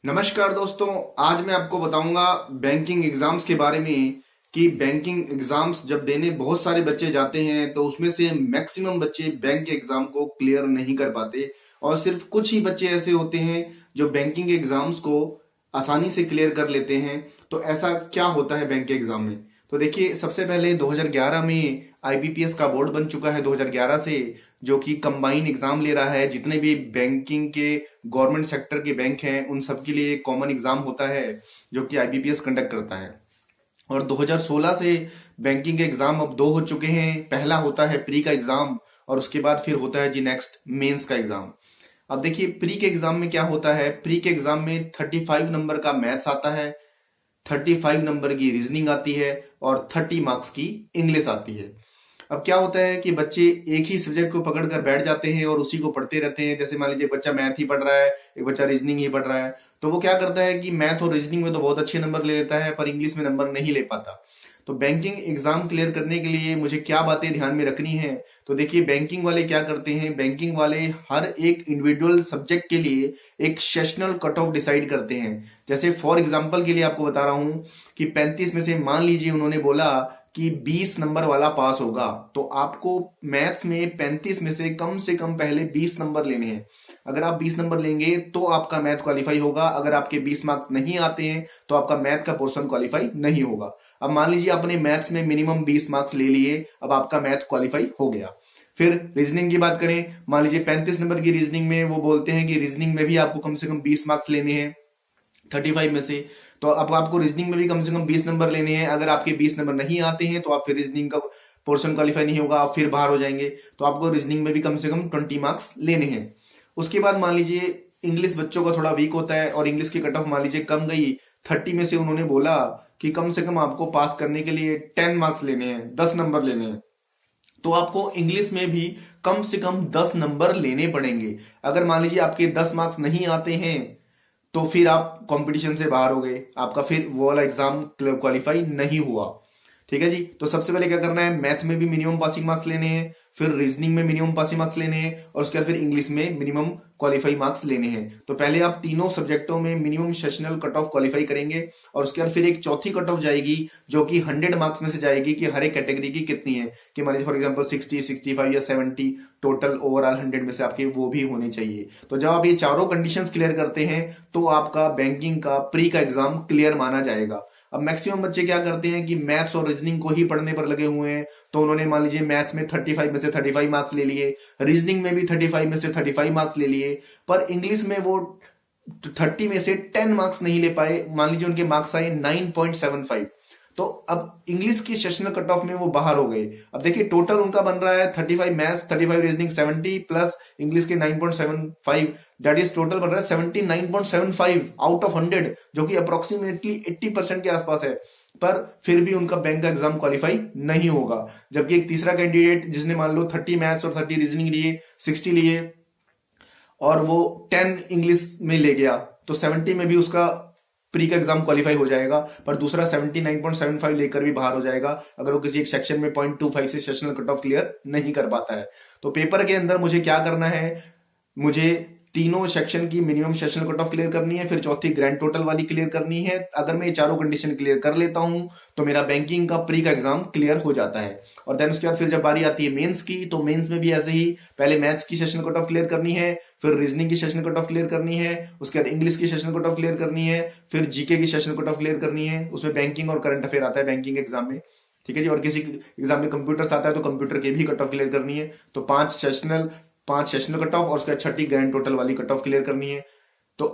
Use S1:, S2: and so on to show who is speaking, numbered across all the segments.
S1: नमस्कार दोस्तों। आज मैं आपको बताऊंगा बैंकिंग एग्जाम्स के बारे में कि बैंकिंग एग्जाम्स जब देने बहुत सारे बच्चे जाते हैं तो उसमें से मैक्सिमम बच्चे बैंक के एग्जाम को क्लियर नहीं कर पाते और सिर्फ कुछ ही बच्चे ऐसे होते हैं जो बैंकिंग एग्जाम्स को आसानी से क्लियर कर लेते हैं। तो ऐसा क्या होता है बैंक के एग्जाम में? तो देखिए, सबसे पहले 2011 में आईबीपीएस का बोर्ड बन चुका है 2011 से, जो कि कंबाइन एग्जाम ले रहा है। जितने भी बैंकिंग के गवर्नमेंट सेक्टर के बैंक हैं उन सबके लिए एक कॉमन एग्जाम होता है जो कि आईबीपीएस कंडक्ट करता है। और 2016 से बैंकिंग के एग्जाम अब दो हो चुके हैं। पहला होता है प्री का एग्जाम और उसके बाद फिर होता है जी नेक्स्ट मेंस का एग्जाम। अब देखिए, प्री के एग्जाम में क्या होता है। प्री के एग्जाम में 35 नंबर का मैथ्स आता है, 35 नंबर की रीजनिंग आती है और 30 मार्क्स की इंग्लिश आती है। अब क्या होता है कि बच्चे एक ही सब्जेक्ट को पकड़ कर बैठ जाते हैं और उसी को पढ़ते रहते हैं। जैसे मान लीजिए एक बच्चा मैथ ही पढ़ रहा है, एक बच्चा रीजनिंग ही पढ़ रहा है, तो वो क्या करता है कि मैथ और रीजनिंग में तो बहुत अच्छे नंबर ले लेता है पर इंग्लिश में नंबर नहीं ले पाता। तो बैंकिंग एग्जाम क्लियर करने के लिए मुझे क्या बातें ध्यान में रखनी है? तो देखिए, बैंकिंग वाले क्या करते हैं, बैंकिंग वाले हर एक इंडिविजुअल सब्जेक्ट के लिए एक सेशनल कट ऑफ डिसाइड करते हैं। जैसे फॉर एग्जांपल के लिए आपको बता रहा हूं कि 35 में से मान लीजिए उन्होंने बोला कि 20 नंबर वाला पास होगा, तो आपको मैथ में 35 में से कम पहले 20 नंबर लेने हैं। अगर आप 20 नंबर लेंगे तो आपका मैथ क्वालिफाई होगा। अगर आपके 20 मार्क्स नहीं आते हैं तो आपका मैथ का पोर्शन क्वालिफाई नहीं होगा। अब मान लीजिए आपने मैथ्स में मिनिमम 20 मार्क्स ले लिए, अब आपका मैथ क्वालिफाई हो गया। फिर रीजनिंग की बात करें, मान लीजिए 35 नंबर की रीजनिंग में वो बोलते हैं कि रीजनिंग में भी आपको कम से कम 20 मार्क्स लेने हैं 35 में से। तो अब आपको रीजनिंग में भी कम से कम 20 नंबर लेने हैं। अगर आपके 20 नंबर नहीं आते हैं तो आप फिर रीजनिंग का पोर्शन क्वालिफाई नहीं होगा, आप फिर बाहर हो जाएंगे। तो आपको रीजनिंग में भी कम से कम 20 मार्क्स लेने हैं। उसके बाद मान लीजिए इंग्लिश बच्चों का थोड़ा वीक होता है और इंग्लिश की कट ऑफ मान लीजिए कम गई 30 में से, उन्होंने बोला कि कम से कम आपको पास करने के लिए 10 मार्क्स लेने हैं, 10 नंबर लेने हैं। तो आपको इंग्लिश में भी कम से कम 10 नंबर लेने पड़ेंगे। अगर मान लीजिए आपके 10 मार्क्स नहीं आते हैं तो फिर आप कंपटीशन से बाहर हो गए, आपका फिर वो वाला एग्जाम क्वालिफाई नहीं हुआ। ठीक है जी। तो सबसे पहले क्या करना है, मैथ में भी मिनिमम पासिंग मार्क्स लेने हैं, फिर रीजनिंग में मिनिमम पासिंग मार्क्स लेने हैं और उसके बाद फिर इंग्लिश में मिनिमम क्वालिफाई मार्क्स लेने हैं। तो पहले आप तीनों सब्जेक्टों में minimum sessional cut off qualify करेंगे और उसके बाद फिर एक चौथी कट ऑफ जाएगी जो कि 100 मार्क्स में से जाएगी कि हर एक कैटेगरी की कितनी है, कि मान लीजिए फॉर एग्जांपल 60, 65 या 70 टोटल ओवरऑल 100 में से आपके वो भी होने चाहिए। तो जब आप ये चारों कंडीशंस क्लियर करते हैं तो आपका बैंकिंग का प्री का एग्जाम क्लियर माना जाएगा। अब मैक्सिमम बच्चे क्या करते हैं कि मैथ्स और रीजनिंग को ही पढ़ने पर लगे हुए हैं। तो उन्होंने मान लीजिए मैथ्स में 35 में से 35 मार्क्स ले लिए, रीजनिंग में भी 35 में से 35 मार्क्स ले लिए, पर इंग्लिश में वो 30 में से 10 मार्क्स नहीं ले पाए। मान लीजिए उनके मार्क्स आए 9.75। तो अब इंग्लिश की सेशनल कट ऑफ में वो बाहर हो गए। अब देखिए टोटल उनका बन रहा है 35 मैथ्स, 35 रीजनिंग 70 प्लस इंग्लिश के 9.75, दैट इज टोटल बन रहा है 79.75 आउट ऑफ 100, जो कि अप्रोक्सीमेटली 80% के आसपास है। पर फिर भी उनका बैंक का एग्जाम क्वालिफाई नहीं होगा। जबकि एक तीसरा कैंडिडेट जिसने मान लो 30 मैथ्स और 30 रीजनिंग लिए, 60 लिए और वो 10 इंग्लिश में ले गया, तो 70 में भी उसका प्री का एग्जाम क्वालिफाई हो जाएगा। पर दूसरा 79.75 लेकर भी बाहर हो जाएगा अगर वो किसी एक सेक्शन में 0.25 से सेशनल कट ऑफ क्लियर नहीं कर पाता है। तो पेपर के अंदर मुझे क्या करना है, मुझे तीनों सेक्शन की minimum sessional cut off clear करनी है, फिर चौथी ग्रैंड टोटल वाली क्लियर करनी है। अगर मैं ये चारों कंडीशन क्लियर कर लेता हूं तो मेरा बैंकिंग का प्री का एग्जाम क्लियर हो जाता है। और देन उसके बाद फिर जब बारी आती है मेंस की, तो मेंस में भी ऐसे ही पहले मैथ्स की सेशन कट ऑफ क्लियर करनी है, फिर रीजनिंग की सेशन कट ऑफ क्लियर करनी है, उसके बाद इंग्लिश की सेशन कट ऑफ क्लियर करनी है, फिर जीके की सेशन कट ऑफ क्लियर करनी है। उसमें बैंकिंग और करंट अफेयर आता है बैंकिंग एग्जाम में। ठीक है जी। और किसी एग्जाम में कंप्यूटर आता है तो कंप्यूटर के भी कट ऑफ क्लियर करनी है। तो 5 सेशनल कट ऑफ और उसके बाद छठी ग्रैंड टोटल वाली कट ऑफ क्लियर करनी है। तो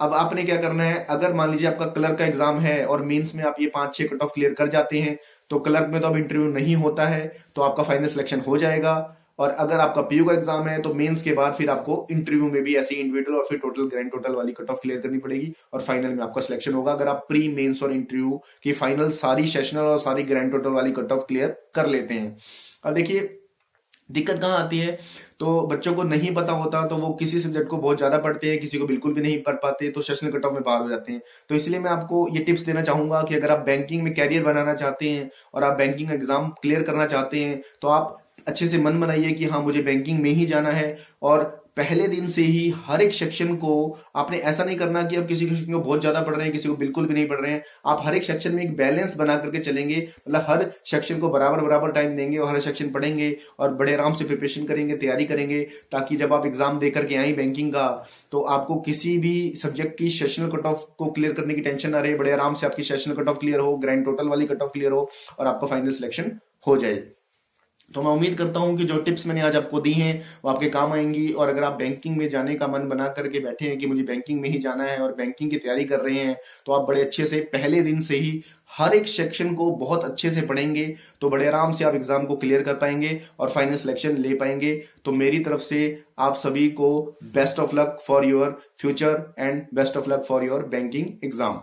S1: अब आपने क्या करना है, अगर मान लीजिए आपका क्लर्क का एग्जाम है और मेंस में आप ये 5-6 कट ऑफ क्लियर कर जाते हैं तो क्लर्क में तो अब इंटरव्यू नहीं होता है, तो आपका फाइनल सिलेक्शन हो जाएगा। और अगर आपका पीयू का एग्जाम है तो मेंस के बाद फिर आपको इंटरव्यू में भी ऐसी इंडिविजुअल और फिर टोटल ग्रैंड टोटल वाली कट ऑफ क्लियर करनी पड़ेगी और फाइनल में आपका सिलेक्शन होगा अगर आप प्री मेंस और इंटरव्यू की फाइनल सारी सेशनल और सारी ग्रैंड टोटल वाली कट ऑफ क्लियर कर लेते हैं। अब देखिए दिक्कत कहां आती है, तो बच्चों को नहीं पता होता तो वो किसी सब्जेक्ट को बहुत ज्यादा पढ़ते हैं, किसी को बिल्कुल भी नहीं पढ़ पाते, तो सेशनल कट ऑफ में बाहर हो जाते हैं। तो इसलिए मैं आपको ये टिप्स देना चाहूंगा कि अगर आप बैंकिंग में कैरियर बनाना चाहते हैं और आप बैंकिंग एग्जाम क्लियर करना चाहते हैं तो आप अच्छे से मन बनाइए कि हाँ मुझे बैंकिंग में ही जाना है और पहले दिन से ही हर एक सेक्शन को आपने ऐसा नहीं करना कि आप किसी सेक्शन को बहुत ज्यादा पढ़ रहे हैं, किसी को बिल्कुल भी नहीं पढ़ रहे हैं। आप हर एक सेक्शन में एक बैलेंस बना करके चलेंगे, मतलब हर सेक्शन को बराबर बराबर टाइम देंगे और हर सेक्शन पढ़ेंगे और बड़े आराम से प्रिपरेशन करेंगे, तैयारी करेंगे, ताकि जब आप एग्जाम दे करके आए बैंकिंग का तो आपको किसी भी सब्जेक्ट की सेशनल कट ऑफ को क्लियर करने की टेंशन ना रहे, बड़े आराम से आपकी सेशनल कट ऑफ क्लियर हो, ग्रैंड टोटल वाली कट ऑफ क्लियर हो और आपका फाइनल सिलेक्शन हो जाए। तो मैं उम्मीद करता हूं कि जो टिप्स मैंने आज आपको दी हैं वो आपके काम आएंगी। और अगर आप बैंकिंग में जाने का मन बना करके बैठे हैं कि मुझे बैंकिंग में ही जाना है और बैंकिंग की तैयारी कर रहे हैं, तो आप बड़े अच्छे से पहले दिन से ही हर एक सेक्शन को बहुत अच्छे से पढ़ेंगे तो बड़े आराम से आप एग्जाम को क्लियर कर पाएंगे और फाइनल सिलेक्शन ले पाएंगे। तो मेरी तरफ से आप सभी को best of luck for your future and best of luck for your banking exam.